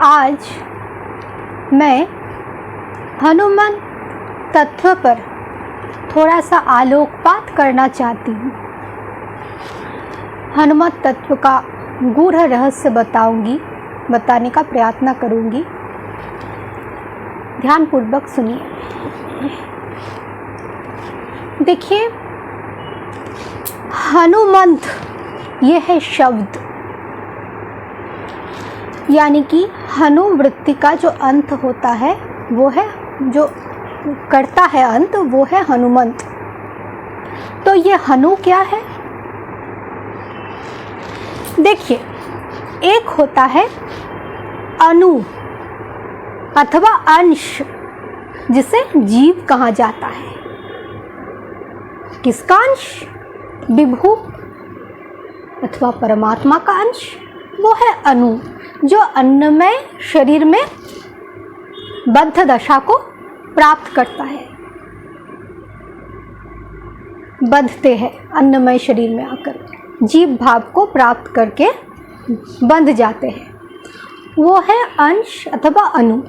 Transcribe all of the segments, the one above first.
आज मैं हनुमान तत्व पर थोड़ा सा आलोकपात करना चाहती हूँ। हनुमान तत्व का गूढ़ रहस्य बताने का प्रयत्न करूँगी। ध्यानपूर्वक सुनिए। देखिए, हनुमंत ये है शब्द, यानी कि हनुवृत्ति का जो अंत होता है वो है, जो करता है अंत, वो है हनुमंत। तो ये हनु क्या है? देखिए, एक होता है अणु अथवा अंश, जिसे जीव कहा जाता है। किसका अंश? विभु अथवा परमात्मा का अंश, वो है अणु, जो अन्नमय शरीर में बद्ध दशा को प्राप्त करता है, बंधते हैं अन्नमय शरीर में आकर, जीव भाव को प्राप्त करके बंध जाते हैं, वो है अंश अथवा अणु।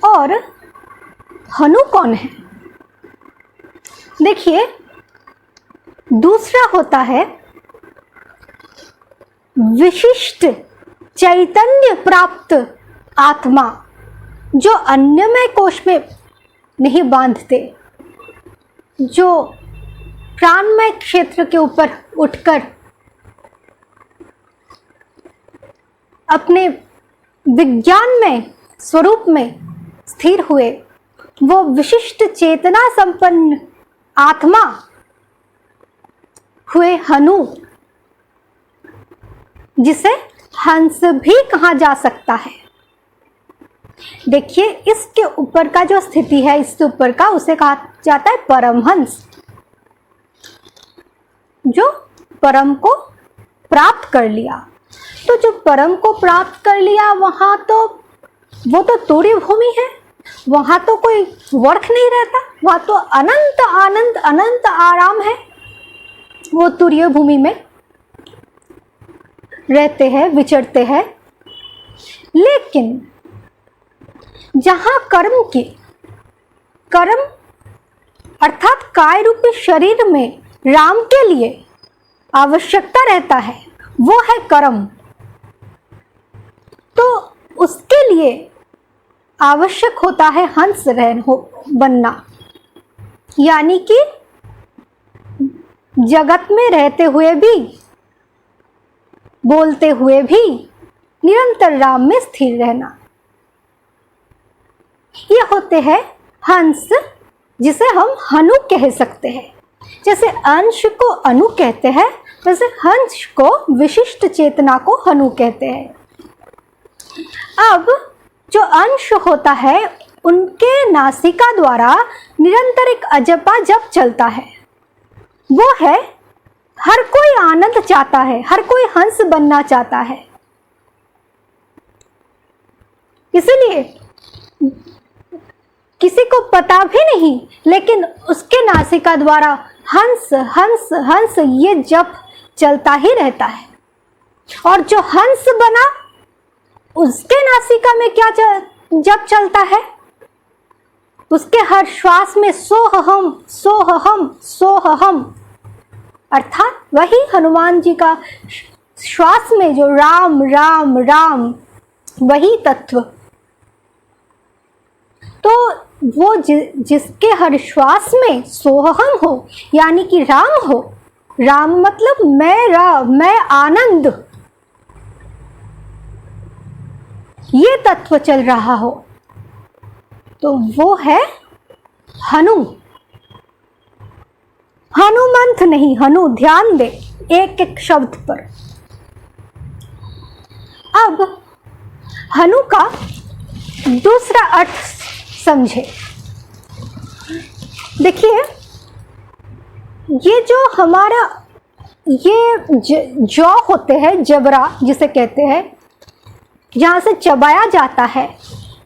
और हनु कौन है? देखिए, दूसरा होता है विशिष्ट चैतन्य प्राप्त आत्मा, जो अन्नमय कोश में नहीं बांधते, जो प्राणमय क्षेत्र के ऊपर उठकर अपने विज्ञानमय स्वरूप में स्थिर हुए, वो विशिष्ट चेतना संपन्न आत्मा हुए हनु, जिसे हंस भी कहा जा सकता है। देखिए, इसके ऊपर का जो स्थिति है, इसके ऊपर का, उसे कहा जाता है परमहंस, जो परम को प्राप्त कर लिया। तो जो परम को प्राप्त कर लिया, वहां तो वो तो तुरीय भूमि है, वहां तो कोई वर्ष नहीं रहता, वहां तो अनंत आनंद अनंत आराम है। वो तुरीय भूमि में रहते हैं, विचरते हैं। लेकिन जहां कर्म अर्थात काय रूपी शरीर में राम के लिए आवश्यकता रहता है, वो है कर्म। तो उसके लिए आवश्यक होता है हंस बनना, यानी कि जगत में रहते हुए भी, बोलते हुए भी निरंतर राम में स्थिर रहना। ये होते हैं हंस, जिसे हम हनु कह सकते हैं। जैसे अंश को अणु कहते हैं, वैसे हंस को, विशिष्ट चेतना को हनु कहते हैं। अब जो अंश होता है, उनके नासिका द्वारा निरंतर एक अजपा जप चलता है। वो है, हर कोई आनंद चाहता है, हर कोई हंस बनना चाहता है। इसलिए किसी को पता भी नहीं, लेकिन उसके नासिका द्वारा हंस हंस हंस ये जप चलता ही रहता है। और जो हंस बना, उसके नासिका में क्या जप चलता है? उसके हर श्वास में सोहम सोहम सोहम, अर्थात वही हनुमान जी का श्वास में जो राम राम राम, वही तत्व। तो वो जिसके हर श्वास में सोहम हो, यानी कि राम हो, राम मतलब मैं आनंद, ये तत्व चल रहा हो, तो वो है हनु। हनुमंत नहीं, हनु। ध्यान दे एक एक शब्द पर। अब हनु का दूसरा अर्थ समझे। देखिए, ये जो हमारा ये जौ होते हैं, जबरा जिसे कहते हैं, जहां से चबाया जाता है,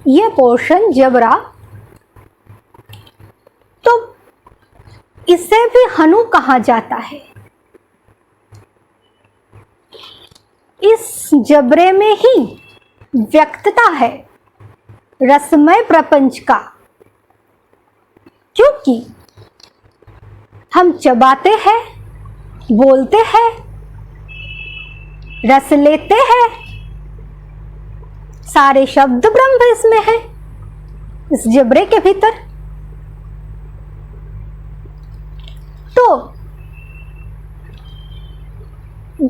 ये पोर्शन जबरा, तो इसे भी हनु कहा जाता है। इस जबरे में ही व्यक्तता है रसमय प्रपंच का, क्योंकि हम चबाते हैं, बोलते हैं, रस लेते हैं, सारे शब्द ब्रह्म इसमें है, इस जबरे के भीतर। तो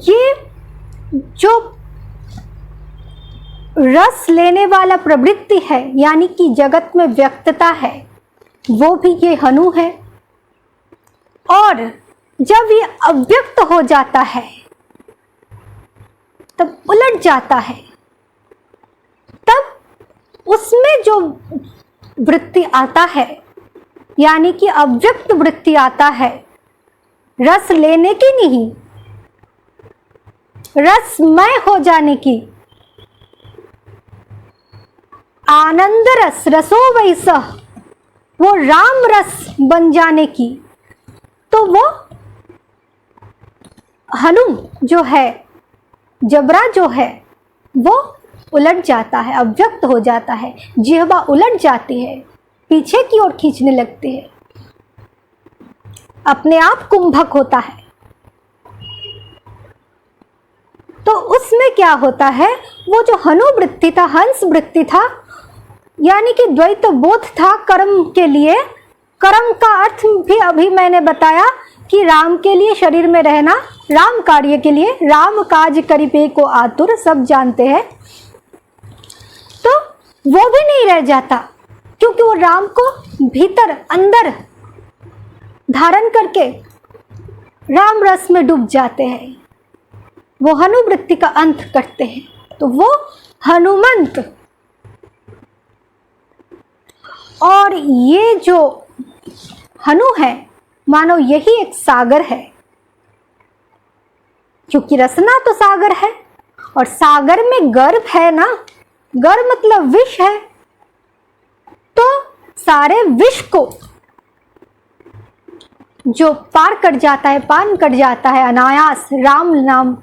ये जो रस लेने वाला प्रवृत्ति है, यानी कि जगत में व्यक्तता है, वो भी ये हनु है। और जब ये अव्यक्त हो जाता है तब उलट जाता है, तब उसमें जो वृत्ति आता है, यानी कि अव्यक्त वृत्ति आता है, रस लेने की नहीं, रसमय हो जाने की, आनंद रस, रसो वैसह, वो राम रस बन जाने की, तो वो हनु जो है, जबरा जो है, वो उलट जाता है, अव्यक्त हो जाता है, जिह्वा उलट जाती है, पीछे की ओर खींचने लगती है, अपने आप कुंभक होता है। तो उसमें क्या होता है, वो जो हनु वृत्ति था, हंस वृत्ति था, यानी कि द्वैत बोध था कर्म के लिए। कर्म का अर्थ भी अभी मैंने बताया कि राम के लिए शरीर में रहना, राम कार्य के लिए, राम काज करिबे को आतुर, सब जानते हैं। तो वो भी नहीं रह जाता, क्योंकि वो राम को भीतर अंदर धारण करके राम रस में डूब जाते हैं, वो हनुवृत्ति का अंत करते हैं। तो वो हनुमंत, और ये जो हनु है, मानो यही एक सागर है, क्योंकि रसना तो सागर है, और सागर में गर्भ है ना, गर्भ मतलब विष है। तो सारे विष को जो पार कर जाता है, पान कर जाता है अनायास राम नाम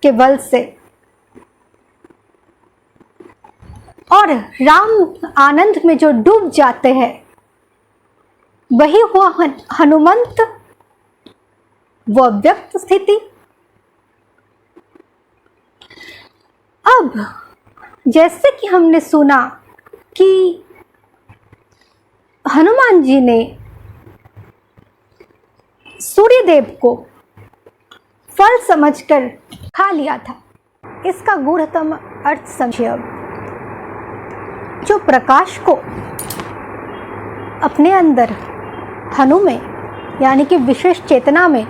के बल से, और राम आनंद में जो डूब जाते हैं, वही हुआ हनुमंत, वो अव्यक्त स्थिति। अब जैसे कि हमने सुना कि हनुमान जी ने सूर्यदेव को फल समझकर खा लिया था, इसका गूढ़तम अर्थ समझिए। अब जो प्रकाश को अपने अंदर हनु में, यानी कि विशिष्ट चेतना में,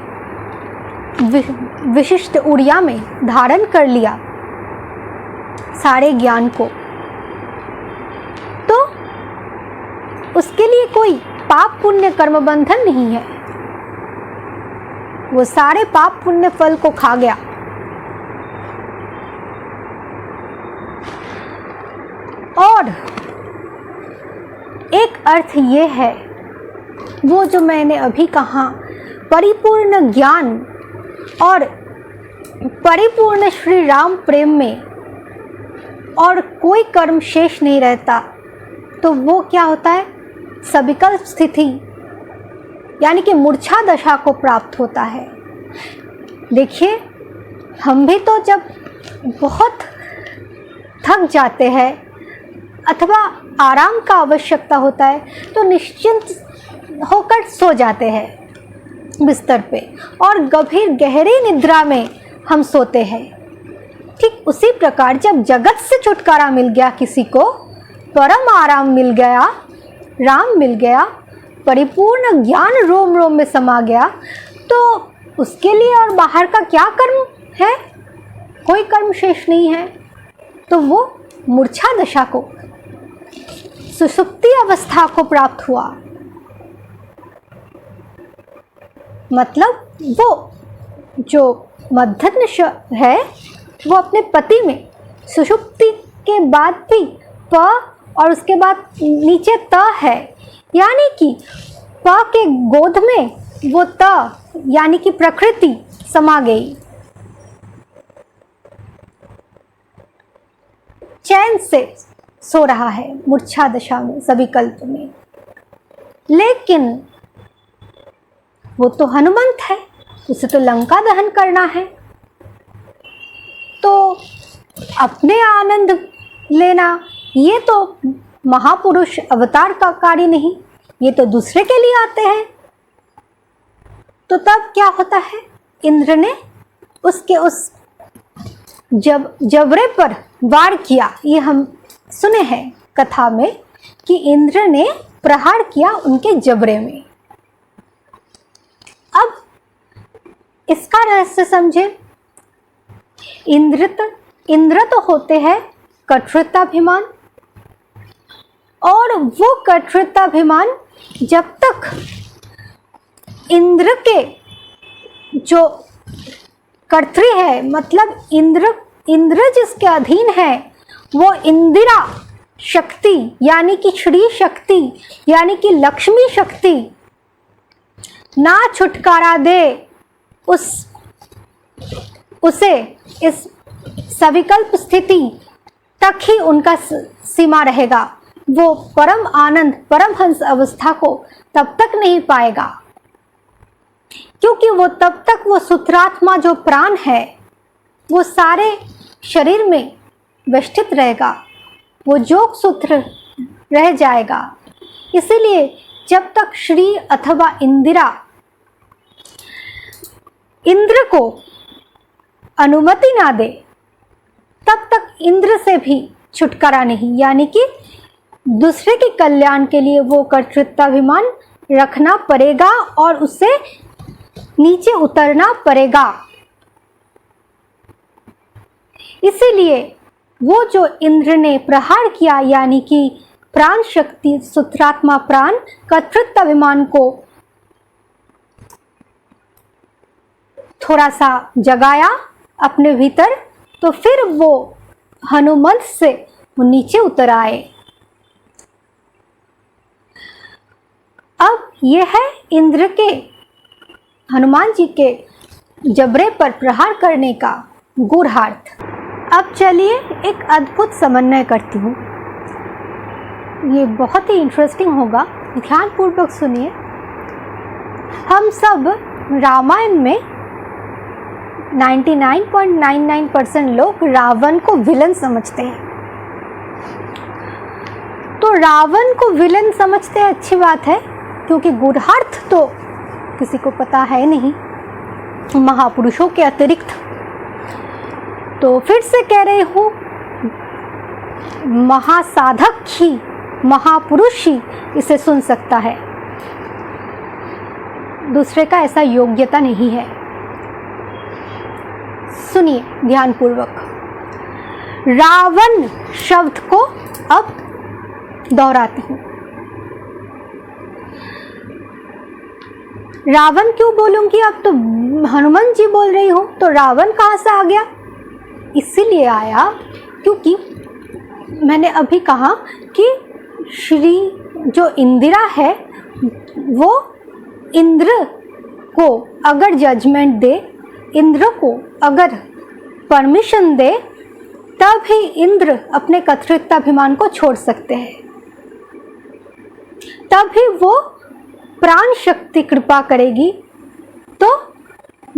विशिष्ट ऊर्जा में धारण कर लिया सारे ज्ञान को, तो उसके लिए कोई पाप पुण्य कर्म बंधन नहीं है, वो सारे पाप पुण्य फल को खा गया। और एक अर्थ ये है, वो जो मैंने अभी कहा, परिपूर्ण ज्ञान और परिपूर्ण श्री राम प्रेम में और कोई कर्म शेष नहीं रहता, तो वो क्या होता है, सविकल्प स्थिति, यानी कि मूर्छा दशा को प्राप्त होता है। देखिए, हम भी तो जब बहुत थक जाते हैं अथवा आराम का आवश्यकता होता है, तो निश्चिंत होकर सो जाते हैं बिस्तर पे, और गंभीर गहरी निद्रा में हम सोते हैं। ठीक उसी प्रकार जब जगत से छुटकारा मिल गया किसी को, परम आराम मिल गया, राम मिल गया, परिपूर्ण ज्ञान रोम रोम में समा गया, तो उसके लिए और बाहर का क्या कर्म है, कोई कर्म शेष नहीं है। तो वो मूर्छा दशा को, सुषुप्ति अवस्था को प्राप्त हुआ। मतलब वो जो मध्यन्ष है, वो अपने पति में सुषुप्ति के बाद भी प और उसके बाद नीचे त है, यानी कि प के गोद में वो त यानी कि प्रकृति समा गई। चैन से सो रहा है मूर्छा दशा में, सभी कल्प में। लेकिन वो तो हनुमंत है, उसे तो लंका दहन करना है, तो अपने आनंद लेना ये तो महापुरुष अवतार का कार्य नहीं, ये तो दूसरे के लिए आते हैं। तो तब क्या होता है, इंद्र ने उसके उस जबड़े पर वार किया। ये हम सुने हैं कथा में कि इंद्र ने प्रहार किया उनके जबड़े में। अब इसका रहस्य समझे। इंद्र तो होते हैं कठोरताभिमान, और वो कठोरताभिमान जब तक इंद्र के जो कर्त्री है, मतलब इंद्र जिसके अधीन है, वो इंदिरा शक्ति यानी कि श्री शक्ति यानी कि लक्ष्मी शक्ति ना छुटकारा दे उसे इस सविकल्प स्थिति तक ही उनका सीमा रहेगा। वो परम आनंद परमहंस अवस्था को तब तक नहीं पाएगा, क्योंकि वो तब तक वो सूत्रात्मा जो प्राण है वो सारे शरीर में वेष्टित रहेगा, वो जोग सूत्र रह जाएगा। इसीलिए जब तक श्री अथवा इंदिरा इंद्र को अनुमति ना दे, तब तक इंद्र से भी छुटकारा नहीं, यानी कि दूसरे के कल्याण के लिए वो कर्तृत्वाभिमान रखना पड़ेगा और उससे नीचे उतरना पड़ेगा। इसीलिए वो जो इंद्र ने प्रहार किया, यानी कि प्राण शक्ति सूत्रात्मा प्राण कर्तृत्वाभिमान को थोड़ा सा जगाया अपने भीतर, तो फिर वो हनुमंत से वो नीचे उतर आए। अब यह है इंद्र के हनुमान जी के जबड़े पर प्रहार करने का गूढ़ार्थ। अब चलिए एक अद्भुत समन्वय करती हूँ, ये बहुत ही इंटरेस्टिंग होगा, ध्यानपूर्वक सुनिए। हम सब रामायण में 99.99% लोग रावण को विलन समझते हैं। तो रावण को विलन समझते हैं, अच्छी बात है, क्योंकि गूढ़ार्थ तो किसी को पता है नहीं महापुरुषों के अतिरिक्त। तो फिर से कह रही हूँ, महासाधक ही महापुरुष ही इसे सुन सकता है, दूसरे का ऐसा योग्यता नहीं है। सुनिए ध्यानपूर्वक। रावण शब्द को अब दोहराती हूं। रावण क्यों बोलूंगी, अब तो हनुमान जी बोल रही हूं, तो रावण कहां से आ गया? इसीलिए आया क्योंकि मैंने अभी कहा कि श्री जो इंदिरा है वो इंद्र को अगर जजमेंट दे, इंद्र को अगर परमिशन दे, तब ही इंद्र अपने कर्तृत्वाभिमान को छोड़ सकते हैं, तब ही वो प्राण शक्ति कृपा करेगी, तो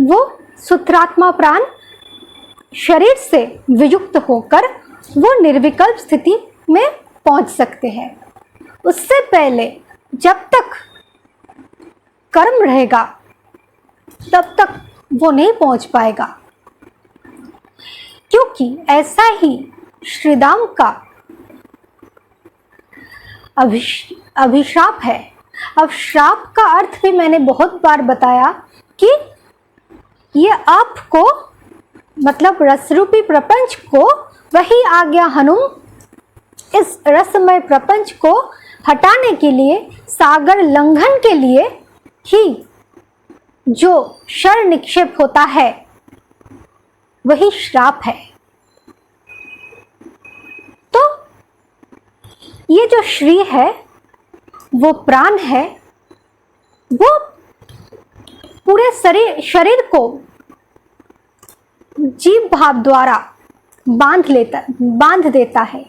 वो सूत्रात्मा प्राण शरीर से वियुक्त होकर वो निर्विकल्प स्थिति में पहुंच सकते हैं। उससे पहले जब तक कर्म रहेगा तब तक वो नहीं पहुंच पाएगा, क्योंकि ऐसा ही श्रीराम का अभिशाप है। अब श्राप का अर्थ भी मैंने बहुत बार बताया कि ये आपको मतलब रसरूपी प्रपंच को, वही आज्ञा हनुम इस रसमय प्रपंच को हटाने के लिए, सागर लंघन के लिए ही जो शर निक्षेप होता है वही श्राप है। तो ये जो श्री है वो प्राण है, वो पूरे शरीर को जीव भाव द्वारा बांध देता है।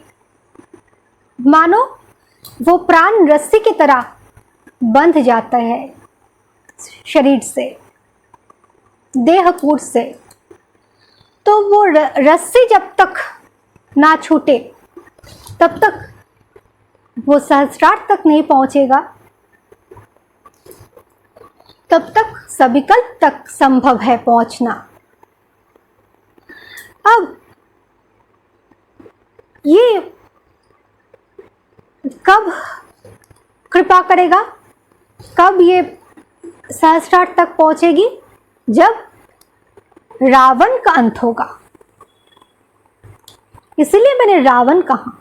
मानो वो प्राण रस्सी की तरह बंध जाता है शरीर से, देहकूट से। तो वो रस्सी जब तक ना छूटे तब तक वो सहस्रार्थ तक नहीं पहुंचेगा, तब तक सविकल्प तक संभव है पहुंचना। अब ये कब कृपा करेगा, कब ये सहस्रार्थ तक पहुंचेगी? जब रावण का अंत होगा। इसलिए मैंने रावण कहा।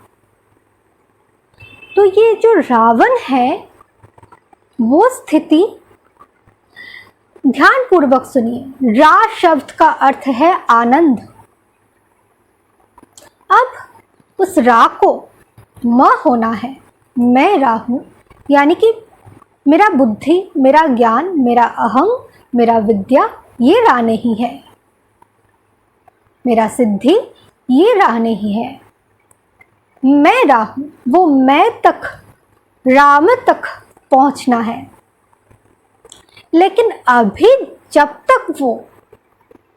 तो ये जो रावण है वो स्थिति ध्यान पूर्वक सुनिए। रा शब्द का अर्थ है आनंद। अब उस रा को म होना है। मैं रा हूं, यानी कि मेरा बुद्धि, मेरा ज्ञान, मेरा अहम, मेरा विद्या ये रा नहीं है। मेरा सिद्धि ये रा नहीं है। मैं रा हूं, वो मैं तक, राम तक पहुंचना है। लेकिन अभी जब तक वो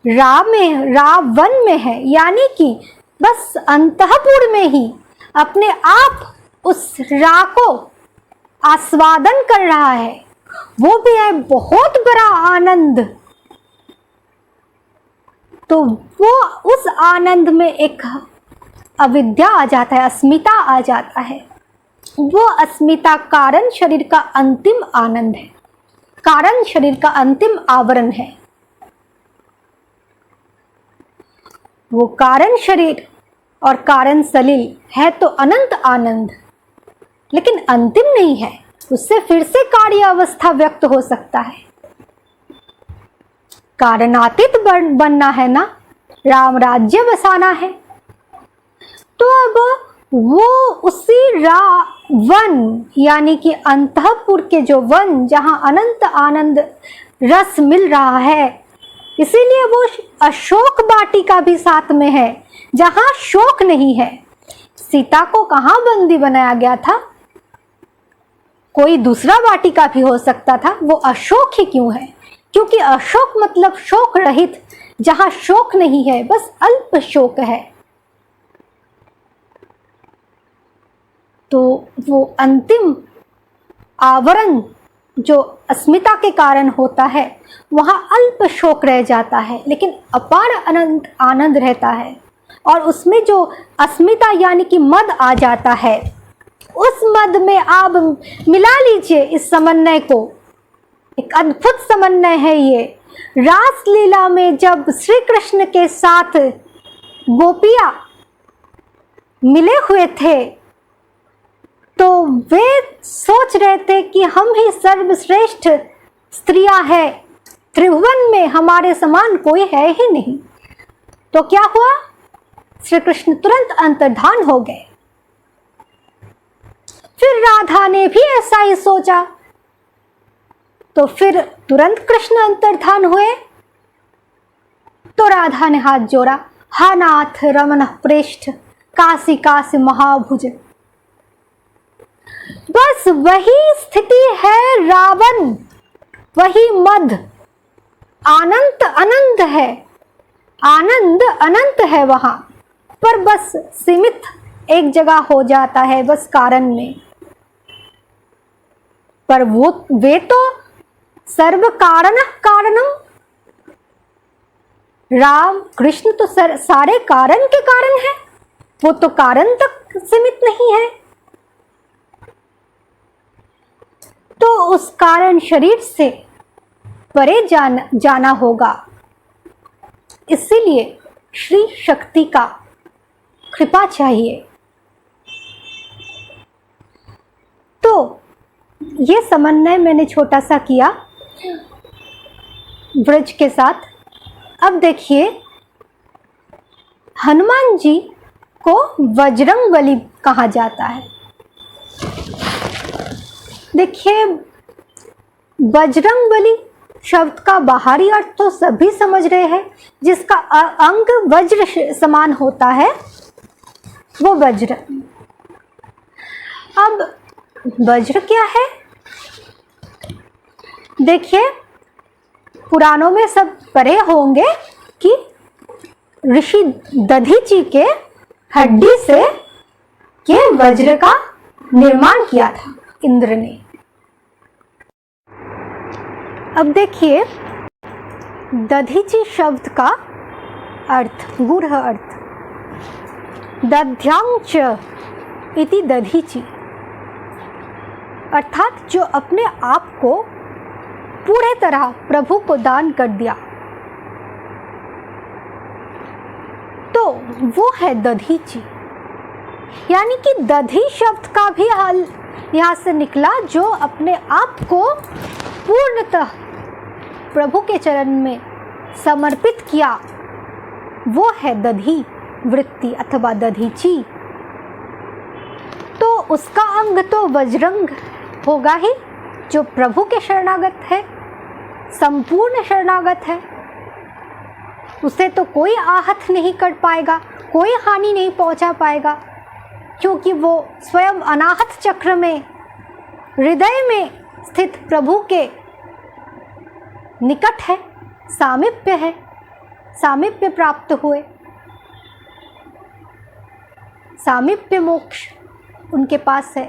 रावण में है, यानी कि बस अंतःपुर में ही अपने आप उस रा को आस्वादन कर रहा है, वो भी है बहुत बड़ा आनंद। तो वो उस आनंद में एक अविद्या आ जाता है, अस्मिता आ जाता है। वो अस्मिता कारण शरीर का अंतिम आनंद है, कारण शरीर का अंतिम आवरण है। वो कारण शरीर और कारण सलील है तो अनंत आनंद, लेकिन अंतिम नहीं है। उससे फिर से कार्य अवस्था व्यक्त हो सकता है। कारणातीत बनना है ना, राम राज्य बसाना है। तो अब वो उसी रावण, यानी कि अंतःपुर के जो वन जहां अनंत आनंद रस मिल रहा है, इसीलिए वो अशोक वाटिका भी साथ में है, जहां शोक नहीं है। सीता को कहां बंदी बनाया गया था? कोई दूसरा वाटिका भी हो सकता था, वो अशोक ही क्यों है? क्योंकि अशोक मतलब शोक रहित, जहां शोक नहीं है, बस अल्प शोक है। तो वो अंतिम आवरण जो अस्मिता के कारण होता है, वहां अल्प शोक रह जाता है, लेकिन अपार अनंत आनंद रहता है। और उसमें जो अस्मिता यानी कि मद आ जाता है, उस मद में आप मिला लीजिए इस समन्वय को। एक अद्भुत समन्वय है ये। रास लीला में जब श्री कृष्ण के साथ गोपियां मिले हुए थे, तो वे सोच रहे थे कि हम ही सर्वश्रेष्ठ स्त्रियां हैं, त्रिभुवन में हमारे समान कोई है ही नहीं। तो क्या हुआ? श्री कृष्ण तुरंत अंतर्धान हो गए। फिर राधा ने भी ऐसा ही सोचा, तो फिर तुरंत कृष्ण अंतर्धान हुए। तो राधा ने हाथ जोड़ा, हा नाथ रमन प्रेष्ठ काशी काशी महाभुज। बस वही स्थिति है रावण, वही मद। आनंद अनंत है, आनंद अनंत है वहां पर, बस सीमित एक जगह हो जाता है, बस कारण में। पर वे तो सर्व कारण कारणम, राम कृष्ण तो सारे कारण के कारण है, वो तो कारण तक सीमित नहीं है। तो उस कारण शरीर से परे जाना होगा। इसीलिए श्री शक्ति का कृपा चाहिए। तो ये समन्वय मैंने छोटा सा किया ब्रज के साथ। अब देखिए, हनुमान जी को बजरंगबली कहा जाता है। देखिए, बजरंगबली शब्द का बाहरी अर्थ तो सभी समझ रहे हैं, जिसका अंग वज्र समान होता है वो वज्र। अब वज्र क्या है? देखिए, पुराणों में सब पढ़े होंगे कि ऋषि दधीचि के हड्डी से ये वज्र का निर्माण किया था इंद्र ने। अब देखिए, दधीचि शब्द का अर्थ, गूढ़ अर्थ, दध्यांच इति दधीचि, अर्थात जो अपने आप को पूरे तरह प्रभु को दान कर दिया, तो वो है दधीचि। यानी कि दधी शब्द का भी हल यहाँ से निकला, जो अपने आप को पूर्णतः प्रभु के चरण में समर्पित किया, वो है दधी वृत्ति अथवा दधीचि। तो उसका अंग तो वज्रंग होगा ही, जो प्रभु के शरणागत है, संपूर्ण शरणागत है। उसे तो कोई आहत नहीं कर पाएगा, कोई हानि नहीं पहुंचा पाएगा, क्योंकि वो स्वयं अनाहत चक्र में, हृदय में स्थित प्रभु के निकट है, सामीप्य है, सामीप्य प्राप्त हुए, सामीप्य मोक्ष उनके पास है।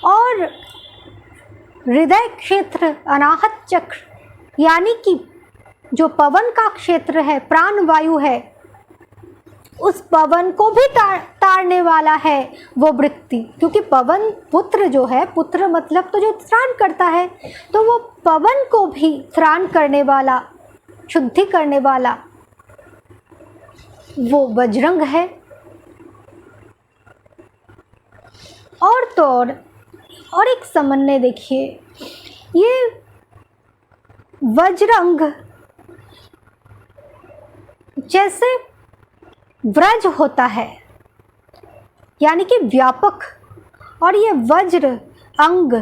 और हृदय क्षेत्र, अनाहत चक्र, यानी कि जो पवन का क्षेत्र है, प्राण वायु है, उस पवन को भी तारने वाला है वो वृत्ति। क्योंकि पवन पुत्र जो है, पुत्र मतलब तो जो त्राण करता है, तो वो पवन को भी त्राण करने वाला, शुद्धि करने वाला वो बजरंग है। और तो और एक समन्वय देखिए, ये वज्रंग जैसे व्रज होता है, यानी कि व्यापक, और ये वज्र अंग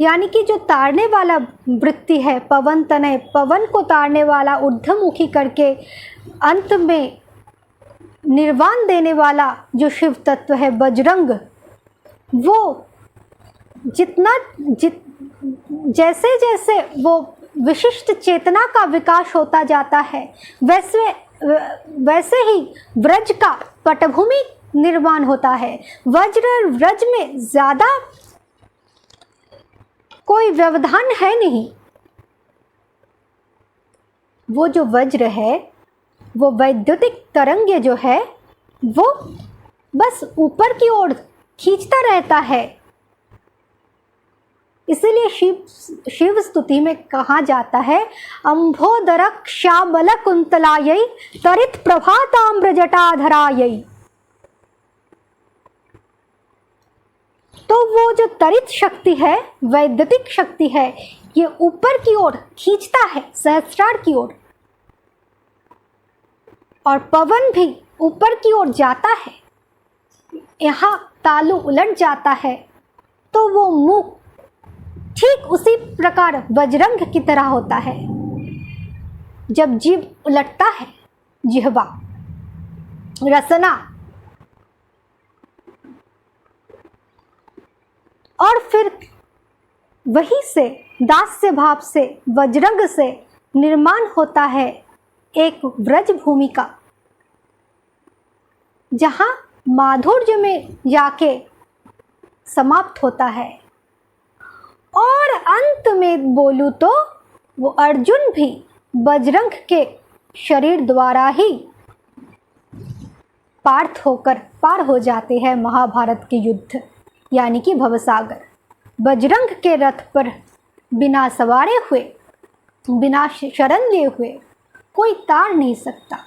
यानी कि जो तारने वाला वृत्ति है, पवन तनय, पवन को तारने वाला, ऊर्ध्वमुखी करके अंत में निर्वाण देने वाला जो शिव तत्व है बजरंग, वो जैसे जैसे वो विशिष्ट चेतना का विकास होता जाता है, वैसे ही व्रज का पटभूमि निर्माण होता है। वज्र और व्रज में ज्यादा कोई व्यवधान है नहीं। वो जो वज्र है, वो वैद्युतिक तरंग जो है, वो बस ऊपर की ओर खींचता रहता है। इसीलिए शिव स्तुति में कहा जाता है, अंभोदरक श्यामल कुंतलायै तरित प्रभाताम्र जटाधरायै। तो वो जो तरित शक्ति है, वैद्युतिक शक्ति है, ये ऊपर की ओर खींचता है, सहस्रार की ओर, और पवन भी ऊपर की ओर जाता है। यहाँ तालु उलट जाता है तो वो मुख ठीक उसी प्रकार बजरंग की तरह होता है। जब जीव उलटता है, जिह्वा, रसना, और फिर वही से दास्य भाव से, वज्रंग से निर्माण होता है एक व्रज भूमि का, जहाँ माधुर्य में जाके समाप्त होता है। और अंत में बोलूं तो वो अर्जुन भी बजरंग के शरीर द्वारा ही पार्थ होकर पार हो जाते हैं महाभारत के युद्ध, यानी कि भवसागर। बजरंग के रथ पर बिना सवारे हुए, बिना शरण लिए हुए कोई तार नहीं सकता।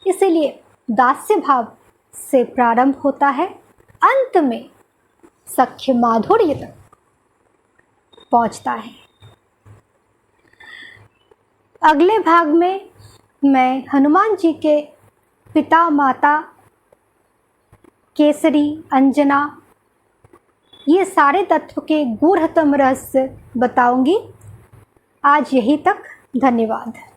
इसीलिए दास्य भाव से प्रारंभ होता है, अंत में सख्य माधुर्य तक पहुंचता है। अगले भाग में मैं हनुमान जी के पिता, माता, केसरी, अंजना, ये सारे तत्व के गूढ़तम रहस्य बताऊंगी। आज यही तक, धन्यवाद।